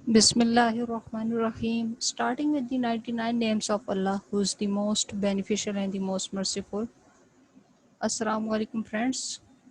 Bismillahirrahmanirrahim. Starting with the 99 names of Allah, who is the most beneficial and the most merciful. Assalamu alaikum friends.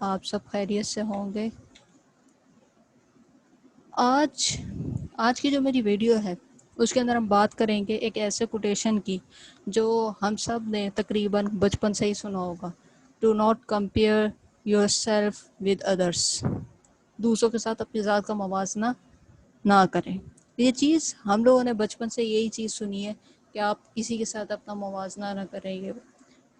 آپ سب خیریت سے ہوں گے. آج آج کی جو میری ویڈیو ہے اس کے اندر ہم بات کریں گے ایک ایسے کوٹیشن کی جو ہم سب نے تقریباً بچپن سے ہی سنا ہوگا. Do not compare your self with others. دوسروں کے ساتھ اپنی ذات کا موازنہ نہ کریں. یہ چیز ہم لوگوں نے بچپن سے یہی چیز سنی ہے کہ آپ کسی کے ساتھ اپنا موازنہ نہ کریں گے.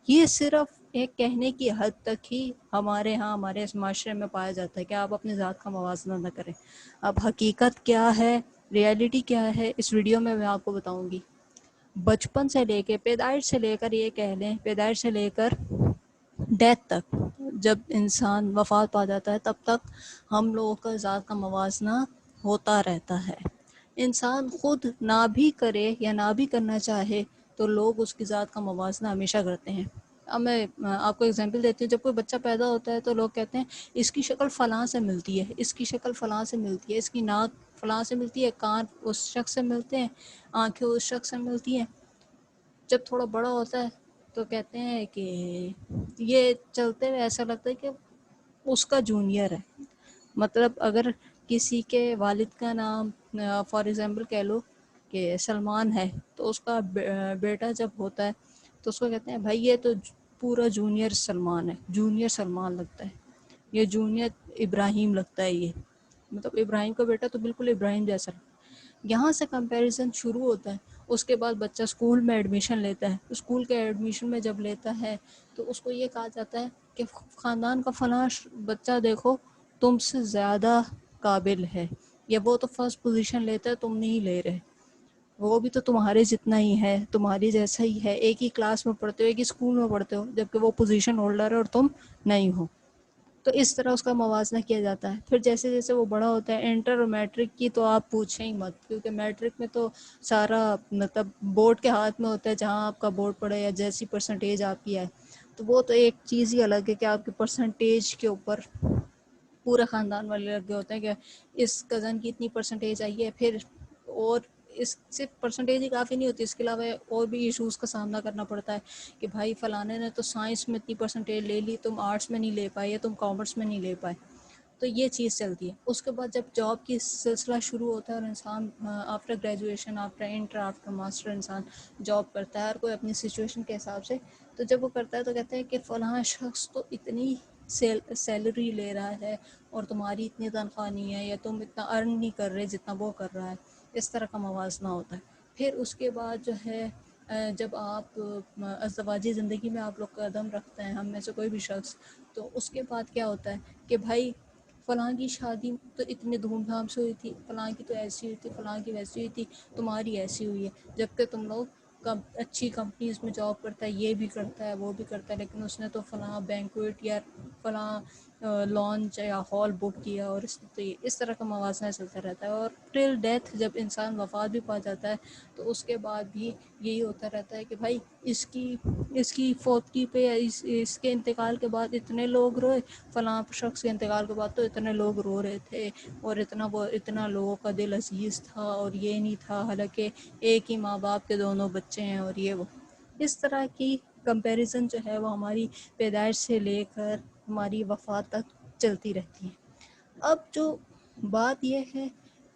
یہ صرف ایک کہنے کی حد تک ہی ہمارے اس معاشرے میں پایا جاتا ہے کہ آپ اپنی ذات کا موازنہ نہ کریں. اب حقیقت کیا ہے، ریالٹی کیا ہے، اس ویڈیو میں آپ کو بتاؤں گی. بچپن سے لے کے پیدائش سے لے کر یہ کہہ لیں پیدائش سے لے کر ڈیتھ تک، جب انسان وفات پا جاتا ہے تب تک ہم لوگوں کا ذات کا موازنہ ہوتا رہتا ہے. انسان خود نہ بھی کرے یا نہ بھی کرنا چاہے تو لوگ اس کی ذات کا موازنہ ہمیشہ کرتے ہیں. اب میں آپ کو اگزامپل دیتی ہوں. جب کوئی بچہ پیدا ہوتا ہے تو لوگ کہتے ہیں اس کی شکل فلاں سے ملتی ہے، اس کی شکل فلاں سے ملتی ہے، اس کی ناک فلاں سے ملتی ہے، کان اس شخص سے ملتے ہیں، آنکھیں اس شخص سے ملتی ہیں. جب تھوڑا بڑا ہوتا ہے تو کہتے ہیں کہ یہ چلتے ہوئے ایسا لگتا ہے کہ اس کا جونیئر ہے. مطلب اگر کسی کے والد کا نام فار ایگزامپل کہہ لو کہ سلمان ہے تو اس کا بیٹا جب ہوتا ہے تو اس کو کہتے ہیں بھائی یہ تو پورا جونیئر سلمان ہے، جونیئر سلمان لگتا ہے، یہ جونیئر ابراہیم لگتا ہے. یہ مطلب ابراہیم کا بیٹا تو بالکل ابراہیم جیسا. یہاں سے کمپیریزن شروع ہوتا ہے. اس کے بعد بچہ اسکول میں ایڈمیشن لیتا ہے. اسکول کے ایڈمیشن میں جب لیتا ہے تو اس کو یہ کہا جاتا ہے کہ خاندان کا فلاں بچہ دیکھو تم سے زیادہ قابل ہے، یا وہ تو فرسٹ پوزیشن لیتا ہے تم نہیں لے رہے، وہ بھی تو تمہارے جتنا ہی ہے، تمہاری جیسا ہی ہے، ایک ہی کلاس میں پڑھتے ہو، ایک ہی اسکول میں پڑھتے ہو، جبکہ وہ پوزیشن ہولڈر ہے اور تم نہیں ہو. تو اس طرح اس کا موازنہ کیا جاتا ہے. پھر جیسے جیسے وہ بڑا ہوتا ہے، انٹر اور میٹرک کی تو آپ پوچھیں ہی مت، کیونکہ میٹرک میں تو سارا مطلب بورڈ کے ہاتھ میں ہوتا ہے، جہاں آپ کا بورڈ پڑے یا جیسی پرسنٹیج آپ کی ہے تو وہ تو ایک چیز ہی الگ ہے کہ آپ کی پرسنٹیج کے اوپر پورے خاندان والے لگے ہوتے ہیں کہ اس کزن کی اتنی پرسنٹیج آئی ہے. پھر اور اس صرف پرسنٹیج ہی کافی نہیں ہوتی، اس کے علاوہ اور بھی ایشوز کا سامنا کرنا پڑتا ہے کہ بھائی فلانے نے تو سائنس میں اتنی پرسنٹیج لے لی، تم آرٹس میں نہیں لے پائے یا تم کامرس میں نہیں لے پائے. تو یہ چیز چلتی ہے. اس کے بعد جب جاب کی سلسلہ شروع ہوتا ہے اور انسان after graduation, after inter, after master انسان جاب کرتا ہے، ہر کوئی اپنی سچویشن کے حساب سے. تو جب وہ کرتا ہے تو کہتے ہیں کہ فلاں شخص تو اتنی سیلری لے رہا ہے اور تمہاری اتنی تنخواہ نہیں ہے، یا تم اتنا ارن نہیں کر رہے جتنا وہ کر رہا ہے. اس طرح کا موازنہ ہوتا ہے. پھر اس کے بعد جو ہے جب آپ ازدواجی زندگی میں آپ لوگ قدم رکھتے ہیں، ہم میں سے کوئی بھی شخص، تو اس کے بعد کیا ہوتا ہے کہ بھائی فلاں کی شادی تو اتنے دھوم دھام سے ہوئی تھی، فلاں کی تو ایسی ہوئی تھی، فلاں کی ویسی ہوئی تھی، تمہاری ایسی ہوئی ہے. جبکہ تم لوگ اچھی کمپنیز میں جاب کرتا ہے، یہ بھی کرتا ہے وہ بھی کرتا ہے، لیکن اس نے تو فلاں بینکویٹ یا فلاں لانچ یا ہال بک کیا، اور اس طرح کا موازنہ چلتا رہتا ہے. اور ٹل ڈیتھ جب انسان وفات بھی پا جاتا ہے تو اس کے بعد بھی یہی ہوتا رہتا ہے کہ بھائی اس کی فوتگی پہ، اس کے انتقال کے بعد اتنے لوگ روئے، فلاں شخص کے انتقال کے بعد تو اتنے لوگ رو رہے تھے، اور اتنا لوگوں کا دل عزیز تھا، اور یہ نہیں تھا، حالانکہ ایک ہی ماں باپ کے دونوں بچے ہیں. اور یہ وہ اس طرح کی کمپیریزن جو ہے وہ ہماری پیدائش سے لے کر ہماری وفات تک چلتی رہتی ہے. اب جو بات یہ ہے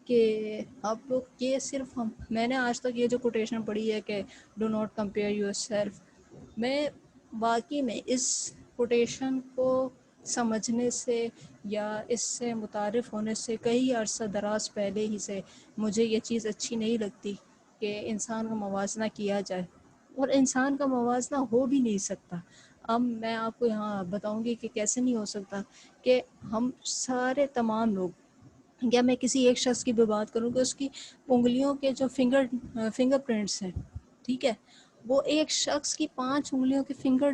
کہ آپ لوگ یہ صرف میں نے آج تک یہ جو کوٹیشن پڑھی ہے کہ do not compare your self, میں واقعی میں اس کوٹیشن کو سمجھنے سے یا اس سے متعارف ہونے سے کئی عرصہ دراز پہلے ہی سے مجھے یہ چیز اچھی نہیں لگتی کہ انسان کا موازنہ کیا جائے، اور انسان کا موازنہ ہو بھی نہیں سکتا. اب میں آپ کو یہاں بتاؤں گی کہ کیسے نہیں ہو سکتا. کہ ہم سارے تمام لوگ، یا میں کسی ایک شخص کی بھی بات کروں کہ اس کی انگلیوں کے جو فنگر پرنٹس ہیں، ٹھیک ہے، وہ ایک شخص کی 5 انگلیوں کے فنگر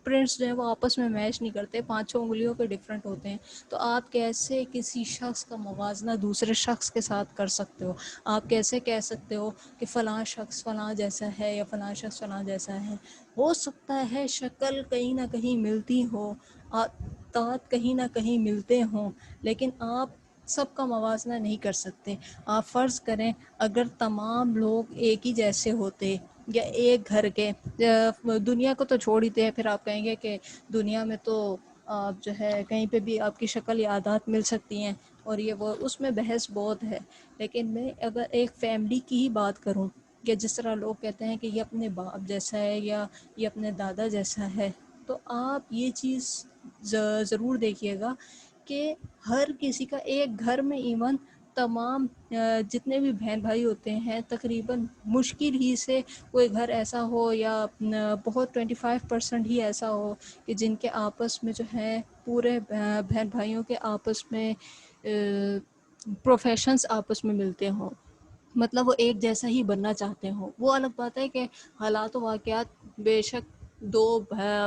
پرنٹس جو ہیں وہ آپس میں میچ نہیں کرتے، 5 انگلیوں کے ڈفرینٹ ہوتے ہیں. تو آپ کیسے کسی شخص کا موازنہ دوسرے شخص کے ساتھ کر سکتے ہو؟ آپ کیسے کہہ سکتے ہو کہ فلاں شخص فلاں جیسا ہے یا فلاں شخص فلاں جیسا ہے؟ ہو سکتا ہے شکل کہیں نہ کہیں ملتی ہو، طاعت کہیں نہ کہیں ملتے ہوں، لیکن آپ سب کا موازنہ نہیں کر سکتے. آپ فرض کریں اگر تمام لوگ ایک ہی جیسے ہوتے یا ایک گھر کے، دنیا کو تو چھوڑ ہی دیں، پھر آپ کہیں گے کہ دنیا میں تو آپ جو ہے کہیں پہ بھی آپ کی شکل یا عادات مل سکتی ہیں اور یہ وہ، اس میں بحث بہت ہے. لیکن میں اگر ایک فیملی کی ہی بات کروں کہ جس طرح لوگ کہتے ہیں کہ یہ اپنے باپ جیسا ہے یا یہ اپنے دادا جیسا ہے، تو آپ یہ چیز ضرور دیکھیے گا کہ ہر کسی کا ایک گھر میں ایون تمام جتنے بھی بہن بھائی ہوتے ہیں تقریباً مشکل ہی سے کوئی گھر ایسا ہو یا بہت 25% ہی ایسا ہو کہ جن کے آپس میں جو ہے پورے بہن بھائیوں کے آپس میں پروفیشنز آپس میں ملتے ہوں، مطلب وہ ایک جیسا ہی بننا چاہتے ہوں. وہ الگ بات ہے کہ حالات و واقعات بے شک دو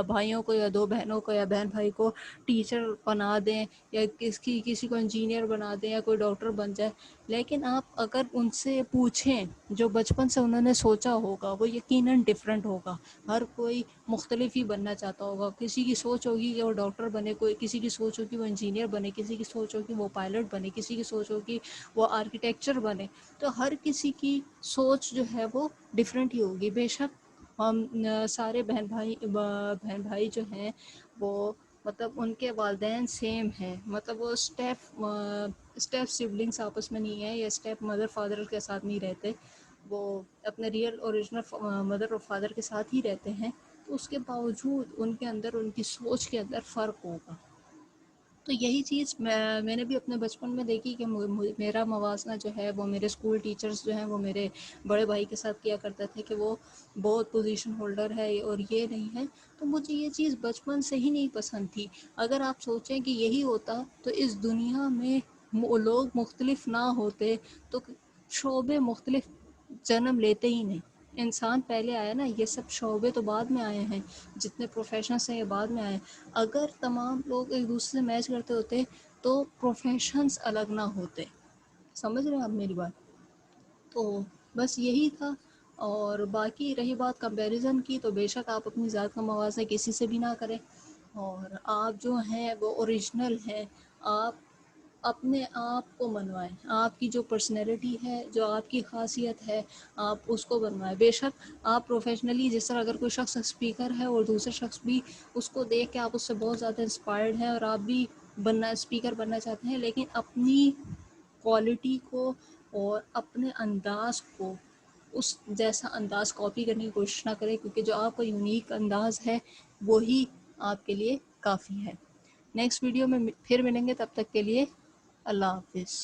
بھائیوں کو یا دو بہنوں کو یا بہن بھائی کو ٹیچر بنا دیں یا کسی کو انجینئر بنا دیں یا کوئی ڈاکٹر بن جائے، لیکن آپ اگر ان سے پوچھیں جو بچپن سے انہوں نے سوچا ہوگا وہ یقیناً ڈفرینٹ ہوگا. ہر کوئی مختلف ہی بننا چاہتا ہوگا. کسی کی سوچ ہوگی کہ وہ ڈاکٹر بنے، کوئی کسی کی سوچ ہوگی وہ انجینئر بنے، کسی کی سوچ ہوگی وہ پائلٹ بنے، کسی کی سوچ ہوگی وہ آرکیٹیکچر بنے. تو ہر کسی کی سوچ جو ہے وہ ڈفرینٹ ہی ہوگی. بے شک ہم سارے بہن بھائی جو ہیں وہ مطلب ان کے والدین سیم ہیں، مطلب وہ اسٹیپ سبلنگس آپس میں نہیں ہے یا اسٹیپ مدر فادر کے ساتھ نہیں رہتے، وہ اپنے ریئل اوریجنل مدر اور فادر کے ساتھ ہی رہتے ہیں. تو اس کے باوجود ان کے اندر ان کی سوچ کے اندر فرق ہوگا. تو یہی چیز میں نے بھی اپنے بچپن میں دیکھی کہ میرا موازنہ جو ہے وہ میرے اسکول ٹیچرز جو ہیں وہ میرے بڑے بھائی کے ساتھ کیا کرتے تھے کہ وہ بہت پوزیشن ہولڈر ہے اور یہ نہیں ہے. تو مجھے یہ چیز بچپن سے ہی نہیں پسند تھی. اگر آپ سوچیں کہ یہی ہوتا تو اس دنیا میں لوگ مختلف نہ ہوتے تو شعبے مختلف جنم لیتے ہی نہیں. انسان پہلے آیا نا، یہ سب شعبے تو بعد میں آئے ہیں، جتنے پروفیشنس ہیں یہ بعد میں آئے ہیں. اگر تمام لوگ ایک دوسرے سے میچ کرتے ہوتے تو پروفیشنز الگ نہ ہوتے. سمجھ رہے ہیں آپ میری بات؟ تو بس یہی تھا. اور باقی رہی بات کمپیریزن کی، تو بے شک آپ اپنی ذات کا موازنہ کسی سے بھی نہ کریں، اور آپ جو ہیں وہ اوریجنل ہیں. آپ اپنے آپ کو منوائیں، آپ کی جو پرسنالٹی ہے، جو آپ کی خاصیت ہے، آپ اس کو بنوائیں. بے شک آپ پروفیشنلی جس طرح اگر کوئی شخص اسپیکر ہے اور دوسرے شخص بھی اس کو دیکھ کے آپ اس سے بہت زیادہ انسپائرڈ ہیں اور آپ بھی اسپیکر بننا چاہتے ہیں، لیکن اپنی کوالٹی کو اور اپنے انداز کو اس جیسا انداز کاپی کرنے کی کوشش نہ کریں، کیونکہ جو آپ کا یونیک انداز ہے وہی آپ کے لیے کافی ہے. نیکسٹ ویڈیو میں پھر ملیں گے، تب تک کے لیے اللہ حافظ.